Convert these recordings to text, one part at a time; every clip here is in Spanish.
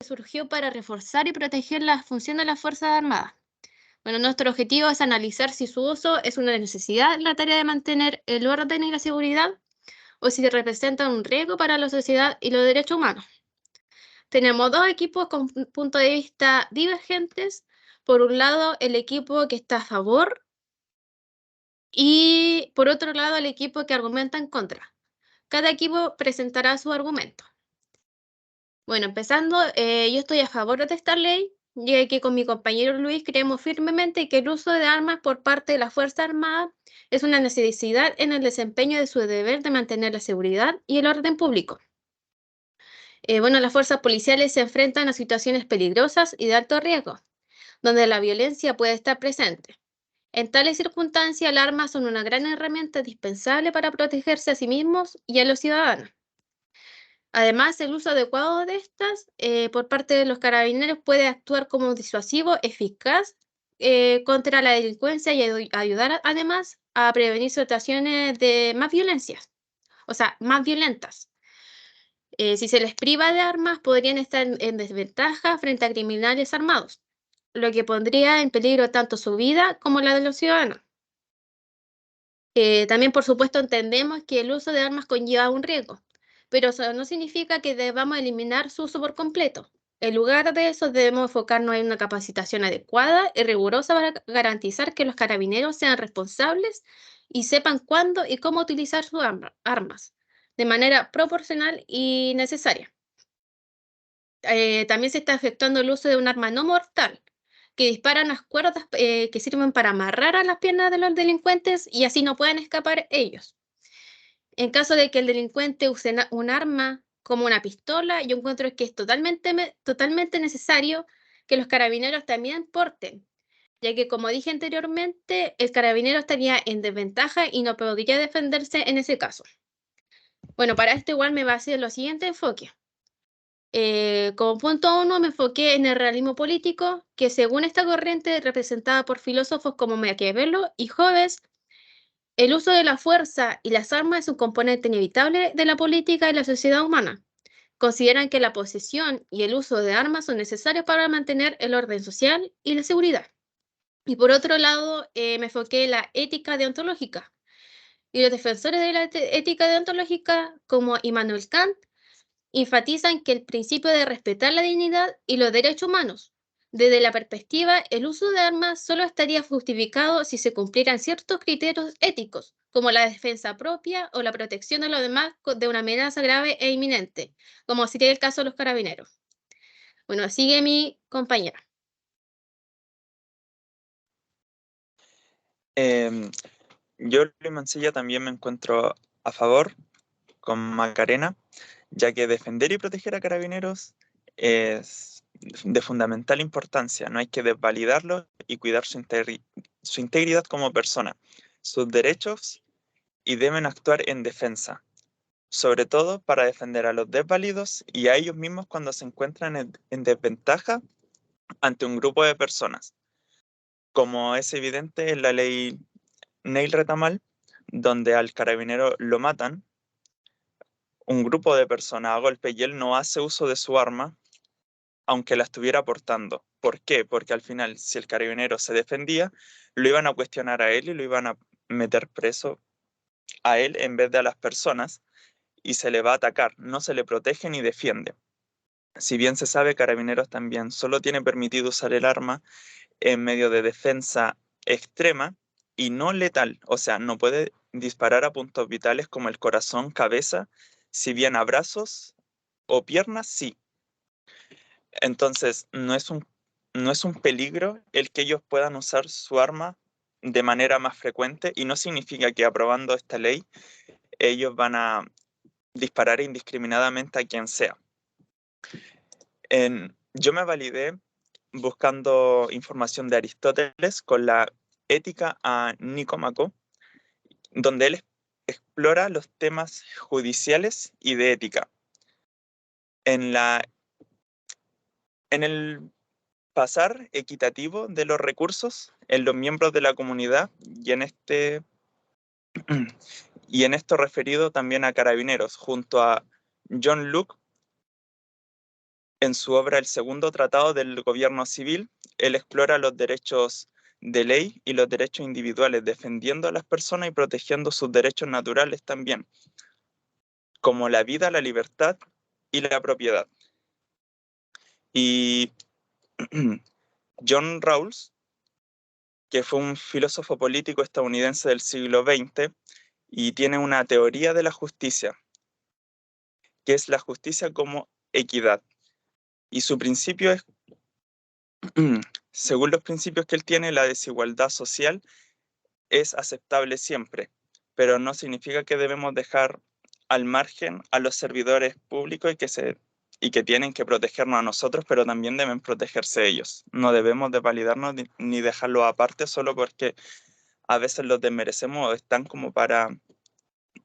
surgió para reforzar y proteger las funciones de las Fuerzas Armadas. Bueno, nuestro objetivo es analizar si su uso es una necesidad en la tarea de mantener el orden y la seguridad o si representa un riesgo para la sociedad y los derechos humanos. Tenemos dos equipos con puntos de vista divergentes. Por un lado, el equipo que está a favor y por otro lado, el equipo que argumenta en contra. Cada equipo presentará su argumento. Bueno, empezando, yo estoy a favor de esta ley, ya que con mi compañero Luis creemos firmemente que el uso de armas por parte de la Fuerza Armada es una necesidad en el desempeño de su deber de mantener la seguridad y el orden público. Bueno, las fuerzas policiales se enfrentan a situaciones peligrosas y de alto riesgo, donde la violencia puede estar presente. En tales circunstancias, las armas son una gran herramienta indispensable para protegerse a sí mismos y a los ciudadanos. Además, el uso adecuado de estas por parte de los carabineros puede actuar como disuasivo eficaz contra la delincuencia y ayudar además a prevenir situaciones de más violencia, o sea, más violentas. Si se les priva de armas, podrían estar en desventaja frente a criminales armados, lo que pondría en peligro tanto su vida como la de los ciudadanos. También, por supuesto, entendemos que el uso de armas conlleva un riesgo, pero eso no significa que debamos eliminar su uso por completo. En lugar de eso, debemos enfocarnos en una capacitación adecuada y rigurosa para garantizar que los carabineros sean responsables y sepan cuándo y cómo utilizar sus armas de manera proporcional y necesaria. También se está efectuando el uso de un arma no mortal, que dispara unas cuerdas que sirven para amarrar a las piernas de los delincuentes y así no puedan escapar ellos. En caso de que el delincuente use un arma como una pistola, yo encuentro que es totalmente necesario que los carabineros también porten, ya que como dije anteriormente, el carabinero estaría en desventaja y no podría defenderse en ese caso. Bueno, para esto igual me basé en los siguientes enfoques. Como punto uno, me enfoqué en el realismo político, que según esta corriente representada por filósofos como Maquiavelo y Hobbes, el uso de la fuerza y las armas es un componente inevitable de la política y la sociedad humana. Consideran que la posesión y el uso de armas son necesarios para mantener el orden social y la seguridad. Y por otro lado, me enfoqué en la ética deontológica. Y los defensores de la ética deontológica, como Immanuel Kant, enfatizan que el principio de respetar la dignidad y los derechos humanos. Desde la perspectiva, el uso de armas solo estaría justificado si se cumplieran ciertos criterios éticos, como la defensa propia o la protección de los demás de una amenaza grave e inminente, como sería el caso de los carabineros. Bueno, sigue mi compañera. Em, yo, Luis Mancilla, también me encuentro a favor con Macarena, ya que defender y proteger a carabineros es de fundamental importancia. No hay que desvalidarlo y cuidar su integridad como persona, sus derechos, y deben actuar en defensa, sobre todo para defender a los desvalidos y a ellos mismos cuando se encuentran en desventaja ante un grupo de personas, como es evidente en la ley Neil Retamal, donde al carabinero lo matan un grupo de personas a golpe y él no hace uso de su arma, aunque la estuviera portando. ¿Por qué? Porque al final, si el carabinero se defendía, lo iban a cuestionar a él y lo iban a meter preso a él en vez de a las personas y se le va a atacar, no se le protege ni defiende. Si bien se sabe, Carabineros también solo tiene permitido usar el arma en medio de defensa extrema y no letal, o sea, no puede disparar a puntos vitales como el corazón, cabeza, si bien a brazos o piernas, sí. Entonces, no es un peligro el que ellos puedan usar su arma de manera más frecuente y no significa que aprobando esta ley ellos van a disparar indiscriminadamente a quien sea. Yo me validé buscando información de Aristóteles con la Ética a Nicómaco, donde él explora los temas judiciales y de ética. En el pasar equitativo de los recursos en los miembros de la comunidad y en esto referido también a Carabineros, junto a John Locke, en su obra El Segundo Tratado del Gobierno Civil, él explora los derechos de ley y los derechos individuales, defendiendo a las personas y protegiendo sus derechos naturales también, como la vida, la libertad y la propiedad. Y John Rawls, que fue un filósofo político estadounidense del siglo XX, y tiene una teoría de la justicia, que es la justicia como equidad. Y su principio es, según los principios que él tiene, la desigualdad social es aceptable siempre, pero no significa que debemos dejar al margen a los servidores públicos y que tienen que protegernos a nosotros, pero también deben protegerse ellos. No debemos desvalidarnos ni dejarlos aparte solo porque a veces los desmerecemos o están como para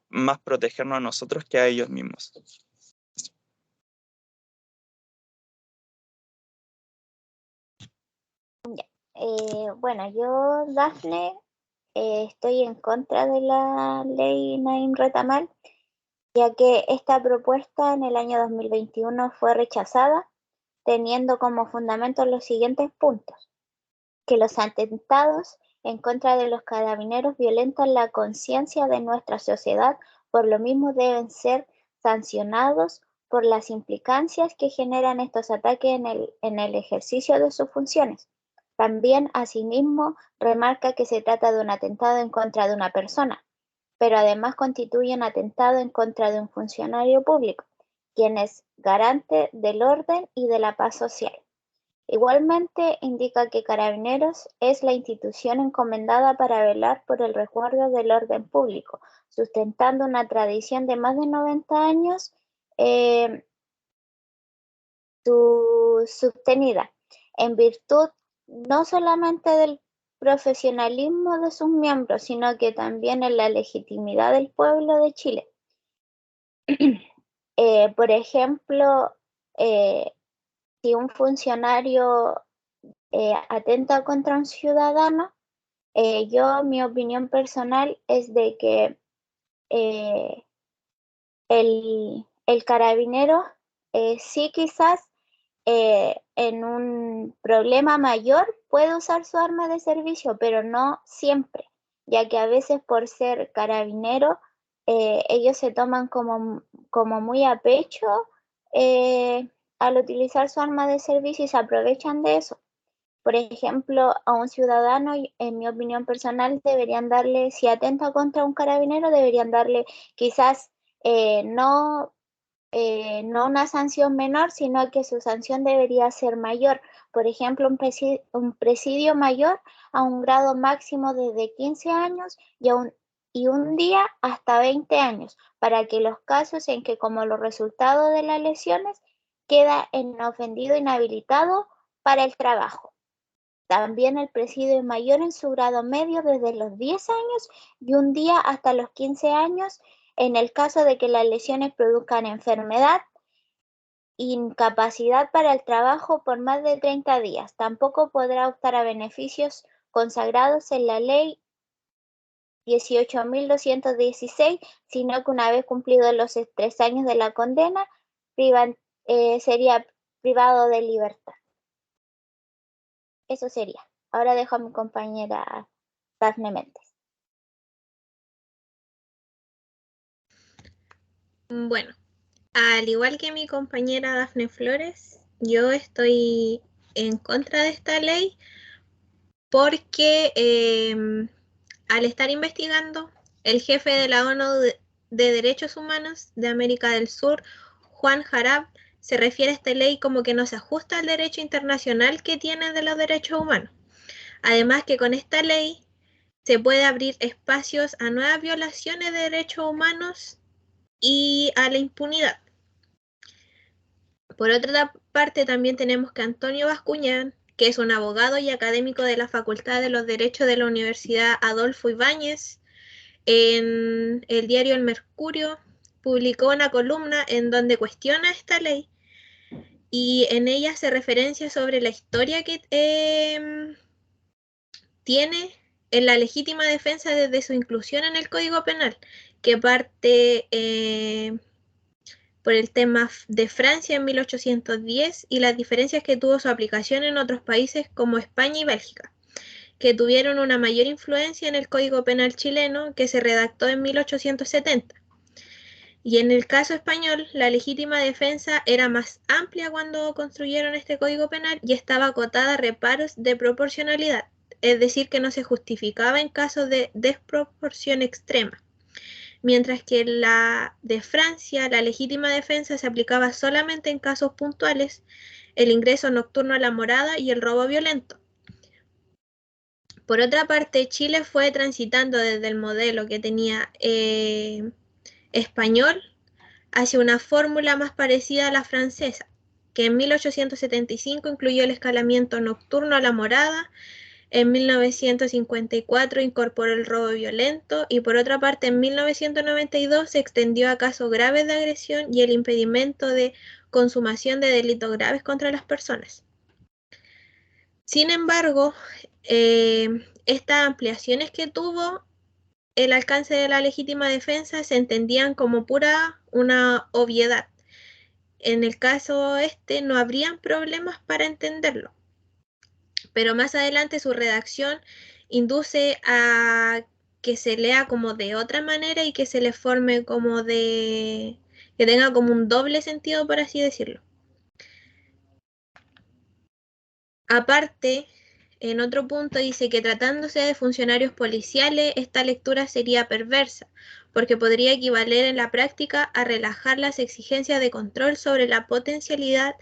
más protegernos a nosotros que a ellos mismos. Bueno, yo, Dafne, estoy en contra de la ley Naim Retamal, ya que esta propuesta en el año 2021 fue rechazada, teniendo como fundamento los siguientes puntos: que los atentados en contra de los carabineros violentan la conciencia de nuestra sociedad, por lo mismo deben ser sancionados por las implicancias que generan estos ataques en el ejercicio de sus funciones. También, asimismo, remarca que se trata de un atentado en contra de una persona, pero además constituye un atentado en contra de un funcionario público, quien es garante del orden y de la paz social. Igualmente, indica que Carabineros es la institución encomendada para velar por el resguardo del orden público, sustentando una tradición de más de 90 años sostenida en virtud no solamente del profesionalismo de sus miembros, sino que también en la legitimidad del pueblo de Chile. Por ejemplo, si un funcionario atenta contra un ciudadano, mi opinión personal es de que el carabinero sí, quizás en un problema mayor puede usar su arma de servicio, pero no siempre, ya que a veces por ser carabinero ellos se toman como muy a pecho al utilizar su arma de servicio y se aprovechan de eso. Por ejemplo, a un ciudadano, en mi opinión personal, deberían darle, si atenta contra un carabinero, deberían darle quizás no una sanción menor, sino que su sanción debería ser mayor. Por ejemplo, un presidio mayor a un grado máximo desde 15 años y un día hasta 20 años, para que los casos en que como los resultados de las lesiones queda en ofendido inhabilitado para el trabajo. También el presidio mayor en su grado medio desde los 10 años y un día hasta los 15 años en el caso de que las lesiones produzcan enfermedad, incapacidad para el trabajo por más de 30 días. Tampoco podrá optar a beneficios consagrados en la ley 18.216, sino que una vez cumplidos los 3 años de la condena, sería privado de libertad. Eso sería. Ahora dejo a mi compañera Dafne Méndez. Bueno, al igual que mi compañera Dafne Flores, yo estoy en contra de esta ley porque al estar investigando, el jefe de la ONU de Derechos Humanos de América del Sur, Juan Jarab, se refiere a esta ley como que no se ajusta al derecho internacional que tiene de los derechos humanos. Además que con esta ley se puede abrir espacios a nuevas violaciones de derechos humanos y a la impunidad. Por otra parte, también tenemos que Antonio Bascuñán, que es un abogado y académico de la Facultad de los Derechos de la Universidad Adolfo Ibáñez, en el diario El Mercurio, publicó una columna en donde cuestiona esta ley y en ella se referencia sobre la historia que tiene en la legítima defensa desde su inclusión en el Código Penal, que parte, por el tema de Francia en 1810 y las diferencias que tuvo su aplicación en otros países como España y Bélgica, que tuvieron una mayor influencia en el Código Penal chileno que se redactó en 1870. Y en el caso español, la legítima defensa era más amplia cuando construyeron este Código Penal y estaba acotada a reparos de proporcionalidad, es decir, que no se justificaba en casos de desproporción extrema. Mientras que en la de Francia, la legítima defensa se aplicaba solamente en casos puntuales, el ingreso nocturno a la morada y el robo violento. Por otra parte, Chile fue transitando desde el modelo que tenía español hacia una fórmula más parecida a la francesa, que en 1875 incluyó el escalamiento nocturno a la morada, en 1954 incorporó el robo violento y por otra parte en 1992 se extendió a casos graves de agresión y el impedimento de consumación de delitos graves contra las personas. Sin embargo, estas ampliaciones que tuvo el alcance de la legítima defensa se entendían como pura una obviedad. En el caso este no habrían problemas para entenderlo, pero más adelante su redacción induce a que se lea como de otra manera y que se le forme como que tenga como un doble sentido, por así decirlo. Aparte, en otro punto dice que tratándose de funcionarios policiales, esta lectura sería perversa, porque podría equivaler en la práctica a relajar las exigencias de control sobre la potencialidad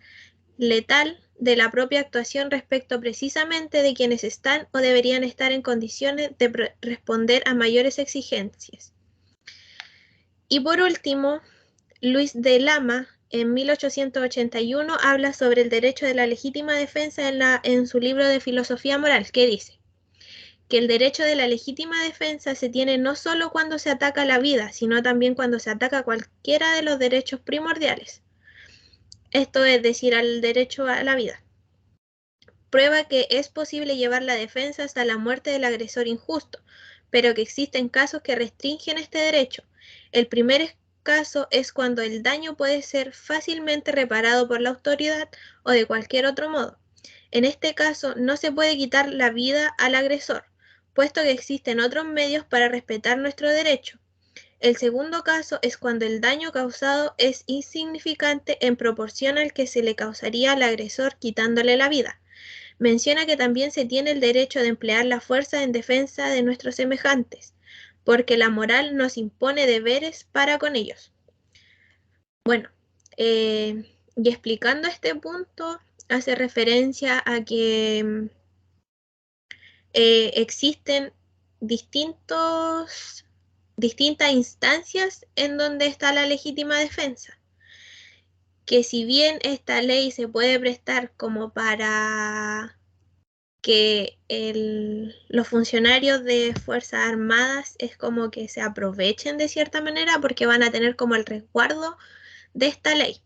letal de la propia actuación respecto precisamente de quienes están o deberían estar en condiciones de responder a mayores exigencias. Y por último, Luis de Lama, en 1881, habla sobre el derecho de la legítima defensa en su libro de Filosofía Moral, que dice que el derecho de la legítima defensa se tiene no solo cuando se ataca la vida, sino también cuando se ataca cualquiera de los derechos primordiales. Esto es decir, al derecho a la vida. Prueba que es posible llevar la defensa hasta la muerte del agresor injusto, pero que existen casos que restringen este derecho. El primer caso es cuando el daño puede ser fácilmente reparado por la autoridad o de cualquier otro modo. En este caso no se puede quitar la vida al agresor, puesto que existen otros medios para respetar nuestro derecho. El segundo caso es cuando el daño causado es insignificante en proporción al que se le causaría al agresor quitándole la vida. Menciona que también se tiene el derecho de emplear la fuerza en defensa de nuestros semejantes, porque la moral nos impone deberes para con ellos. Bueno, y explicando este punto, hace referencia a que existen distintas instancias en donde está la legítima defensa, que si bien esta ley se puede prestar como para que los funcionarios de Fuerzas Armadas es como que se aprovechen de cierta manera porque van a tener como el resguardo de esta ley.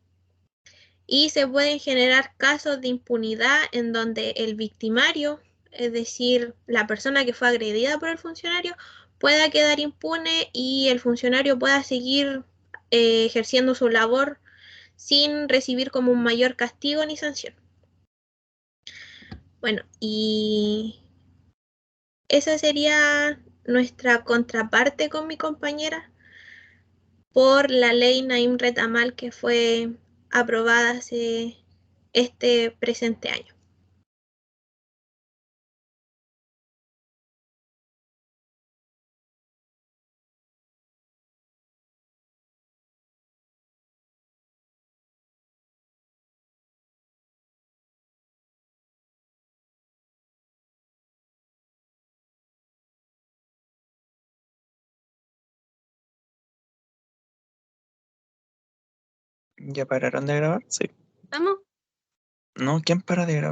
Y se pueden generar casos de impunidad en donde el victimario, es decir, la persona que fue agredida por el funcionario, pueda quedar impune y el funcionario pueda seguir ejerciendo su labor sin recibir como un mayor castigo ni sanción. Bueno, y esa sería nuestra contraparte con mi compañera por la ley Naim Retamal que fue aprobada hace este presente año. ¿Ya pararon de grabar? Sí. ¿Vamos? No, ¿quién para de grabar?